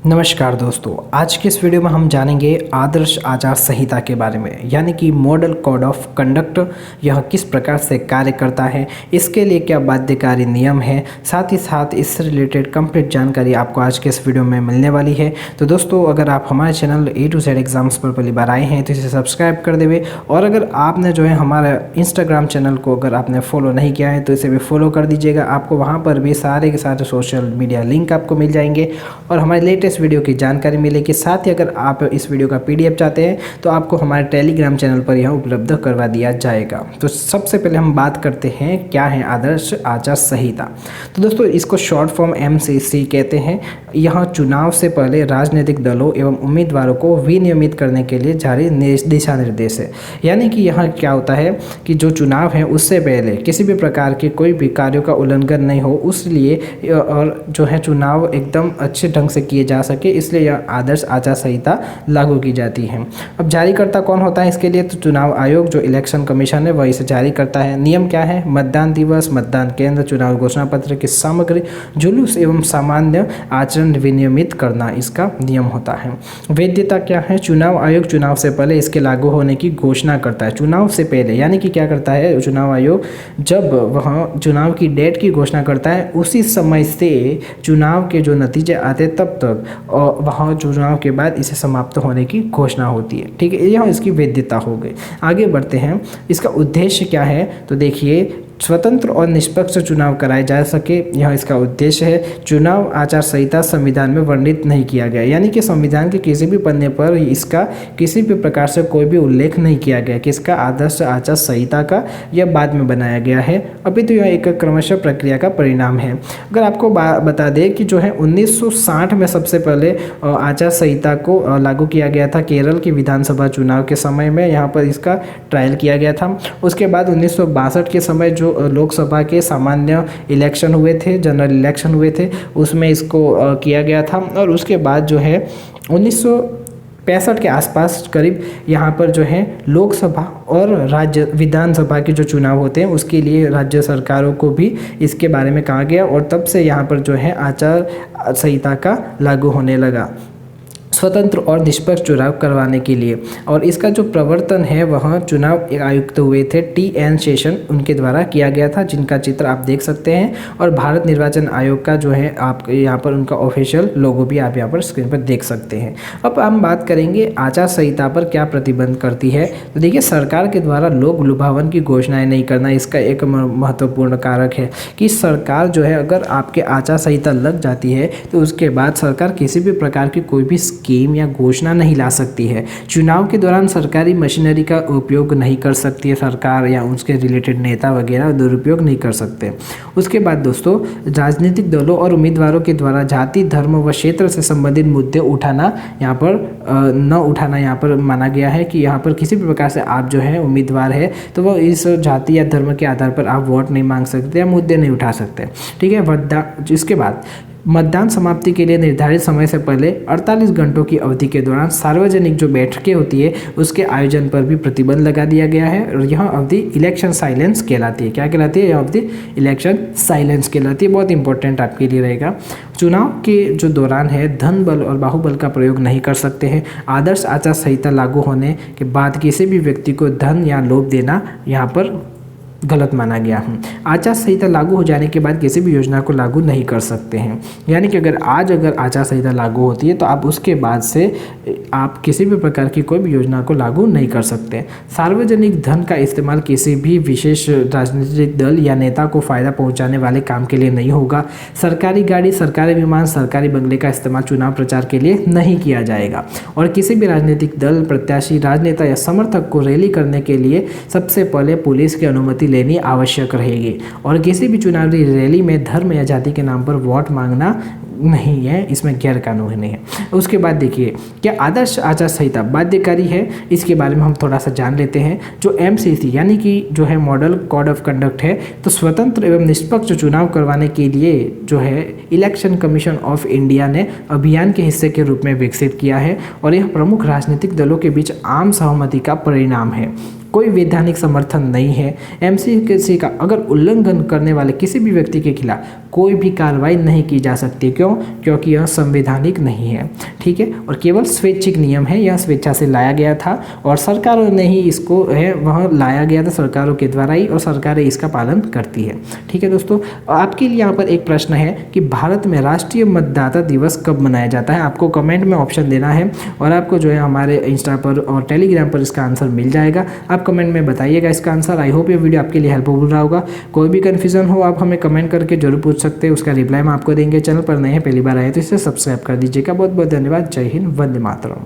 नमस्कार दोस्तों, आज के इस वीडियो में हम जानेंगे आदर्श आचार संहिता के बारे में, यानी कि मॉडल कोड ऑफ कंडक्ट। यह किस प्रकार से कार्य करता है, इसके लिए क्या बाध्यकारी नियम है, साथ ही साथ इससे रिलेटेड कंप्लीट जानकारी आपको आज के इस वीडियो में मिलने वाली है। तो दोस्तों, अगर आप हमारे channel A to Z exams पर पहली बार आए हैं तो इसे सब्सक्राइब कर देवे, और अगर आपने जो है हमारा इंस्टाग्राम चैनल को अगर आपने फॉलो नहीं किया है तो इसे भी फॉलो कर दीजिएगा। आपको वहाँ पर भी सारे के सारे सोशल मीडिया लिंक आपको मिल जाएंगे और हमारे लेटेस्ट वीडियो की जानकारी मिलेगी। साथ ही अगर आप इस वीडियो का PDF चाहते हैं तो आपको हमारे टेलीग्राम चैनल पर यह उपलब्ध करवा दिया जाएगा। तो सबसे पहले हम बात करते हैं क्या है आदर्श आचार संहिता। तो दोस्तों, इसको शॉर्ट फॉर्म MCC कहते हैं। यह चुनाव से पहले राजनीतिक दलों एवं उम्मीदवारों को विनियमित करने के लिए जारी दिशा निर्देश है। यानी कि यहाँ क्या होता है कि जो चुनाव है उससे पहले किसी भी प्रकार के कोई भी कार्यों का उल्लंघन नहीं हो, उसलिए और जो है चुनाव एकदम अच्छे ढंग से किए जा सके, इसलिए यह आदर्श आचार संहिता लागू की जाती है। अब जारीकर्ता कौन होता है इसके लिए? तो चुनाव आयोग जो इलेक्शन कमीशन है वह इसे जारी करता है। नियम क्या है? मतदान दिवस, मतदान केंद्र, चुनाव घोषणा पत्र की सामग्री, जुलूस एवं सामान्य आचरण विनियमित करना इसका नियम होता है। वैधता क्या है? चुनाव आयोग चुनाव से पहले इसके लागू होने की घोषणा करता है। चुनाव से पहले यानी कि क्या करता है चुनाव आयोग? जब वह चुनाव की डेट की घोषणा करता है उसी समय से चुनाव के जो नतीजे आते तब तक और वहाँ चुनाव के बाद इसे समाप्त होने की घोषणा होती है। ठीक है, यह इसकी वैधता हो गई। आगे बढ़ते हैं, इसका उद्देश्य क्या है? तो देखिए, स्वतंत्र और निष्पक्ष चुनाव कराए जा सके, यह इसका उद्देश्य है। चुनाव आचार संहिता संविधान में वर्णित नहीं किया गया, यानी कि संविधान के किसी भी पन्ने पर इसका किसी भी प्रकार से कोई भी उल्लेख नहीं किया गया कि इसका आदर्श आचार संहिता का यह बाद में बनाया गया है। अभी तो यह एक क्रमशः प्रक्रिया का परिणाम है। अगर आपको बता दें कि जो है 1960 में सबसे पहले आचार संहिता को लागू किया गया था केरल की विधानसभा चुनाव के समय में, यहाँ पर इसका ट्रायल किया गया था। उसके बाद 1962 के समय जो लोकसभा के सामान्य इलेक्शन हुए थे, जनरल इलेक्शन हुए थे, उसमें इसको किया गया था। और उसके बाद जो है 1965 के आसपास करीब यहाँ पर जो है लोकसभा और राज्य विधानसभा के जो चुनाव होते हैं उसके लिए राज्य सरकारों को भी इसके बारे में कहा गया, और तब से यहाँ पर जो है आचार संहिता का लागू होने लगा स्वतंत्र और निष्पक्ष चुनाव करवाने के लिए। और इसका जो प्रवर्तन है वह चुनाव आयुक्त हुए थे TN शेषन, उनके द्वारा किया गया था, जिनका चित्र आप देख सकते हैं। और भारत निर्वाचन आयोग का जो है आप यहाँ पर उनका ऑफिशियल लोगो भी आप यहाँ पर स्क्रीन पर देख सकते हैं। अब हम बात करेंगे आचार संहिता पर क्या प्रतिबंध करती है। तो देखिए, सरकार के द्वारा लोक लुभावन की घोषणाएं नहीं करना इसका एक महत्वपूर्ण कारक है कि सरकार जो है अगर आपके आचार संहिता लग जाती है तो उसके बाद सरकार किसी भी प्रकार की कोई भी स्कीम या घोषणा नहीं ला सकती है। चुनाव के दौरान सरकारी मशीनरी का उपयोग नहीं कर सकती है सरकार, या उसके रिलेटेड नेता वगैरह दुरुपयोग नहीं कर सकते। उसके बाद दोस्तों, राजनीतिक दलों और उम्मीदवारों के द्वारा जाति, धर्म व क्षेत्र से संबंधित मुद्दे उठाना यहाँ पर न उठाना यहाँ पर माना गया है कि यहाँ पर किसी भी प्रकार से आप जो है उम्मीदवार है तो वो इस जाति या धर्म के आधार पर आप वोट नहीं मांग सकते या मुद्दे नहीं उठा सकते। ठीक है। इसके बाद मतदान समाप्ति के लिए निर्धारित समय से पहले 48 घंटों की अवधि के दौरान सार्वजनिक जो बैठकें होती है उसके आयोजन पर भी प्रतिबंध लगा दिया गया है, और यह अवधि इलेक्शन साइलेंस कहलाती है। क्या कहलाती है? यह अवधि इलेक्शन साइलेंस कहलाती है। बहुत इंपॉर्टेंट आपके लिए रहेगा। चुनाव के जो दौरान है धन बल और बाहुबल का प्रयोग नहीं कर सकते हैं। आदर्श आचार संहिता लागू होने के बाद किसी भी व्यक्ति को धन या लोभ देना यहाँ पर गलत माना गया है। आचार संहिता लागू हो जाने के बाद किसी भी योजना को लागू नहीं कर सकते हैं, यानी कि अगर आचार संहिता लागू होती है तो आप उसके बाद से आप किसी भी प्रकार की कोई भी योजना को लागू नहीं कर सकते। सार्वजनिक धन का इस्तेमाल किसी भी विशेष राजनीतिक दल या नेता को फायदा पहुंचाने वाले काम के लिए नहीं होगा। सरकारी गाड़ी, सरकारी विमान, सरकारी बंगले का इस्तेमाल चुनाव प्रचार के लिए नहीं किया जाएगा। और किसी भी राजनीतिक दल, प्रत्याशी, राजनेता या समर्थक को रैली करने के लिए सबसे पहले पुलिस की अनुमति लेनी आवश्यक रहेगी। और किसी भी चुनावी रैली में धर्म या जाति के नाम पर वोट मांगना नहीं है, इसमें गैर कानूनी है। उसके बाद देखिए, क्या आदर्श आचार संहिता बाध्यकारी है, इसके बारे में हम थोड़ा सा जान लेते हैं। जो MCC यानी कि जो है मॉडल कोड ऑफ कंडक्ट है, तो स्वतंत्र एवं निष्पक्ष चुनाव करवाने के लिए जो है इलेक्शन कमीशन ऑफ इंडिया ने अभियान के हिस्से के रूप में विकसित किया है, और यह प्रमुख राजनीतिक दलों के बीच आम सहमति का परिणाम है। कोई वैधानिक समर्थन नहीं है। एमसीसी का अगर उल्लंघन करने वाले किसी भी व्यक्ति के खिलाफ कोई भी कार्रवाई नहीं की जा सकती। क्यों? क्योंकि यह संवैधानिक नहीं है। ठीक है, और केवल स्वैच्छिक नियम है, यह स्वेच्छा से लाया गया था और सरकारों ने ही इसको है वह लाया गया था, सरकारों के द्वारा ही, और सरकारें इसका पालन करती है। ठीक है दोस्तों, आपके लिए यहाँ पर एक प्रश्न है कि भारत में राष्ट्रीय मतदाता दिवस कब मनाया जाता है? आपको कमेंट में ऑप्शन देना है और आपको जो है हमारे इंस्टा पर और टेलीग्राम पर इसका आंसर मिल जाएगा। आप कमेंट में बताइएगा इसका आंसर। आई होप ये वीडियो आपके लिए हेल्पफुल रहा होगा। कोई भी कन्फ्यूजन हो आप हमें कमेंट करके जरूर पूछ सकते हैं, उसका रिप्लाई हम आपको देंगे। चैनल पर नए हैं, पहली बार आए तो इसे सब्सक्राइब कर दीजिएगा। बहुत बहुत धन्यवाद। जय हिंद, वंदे मातरम।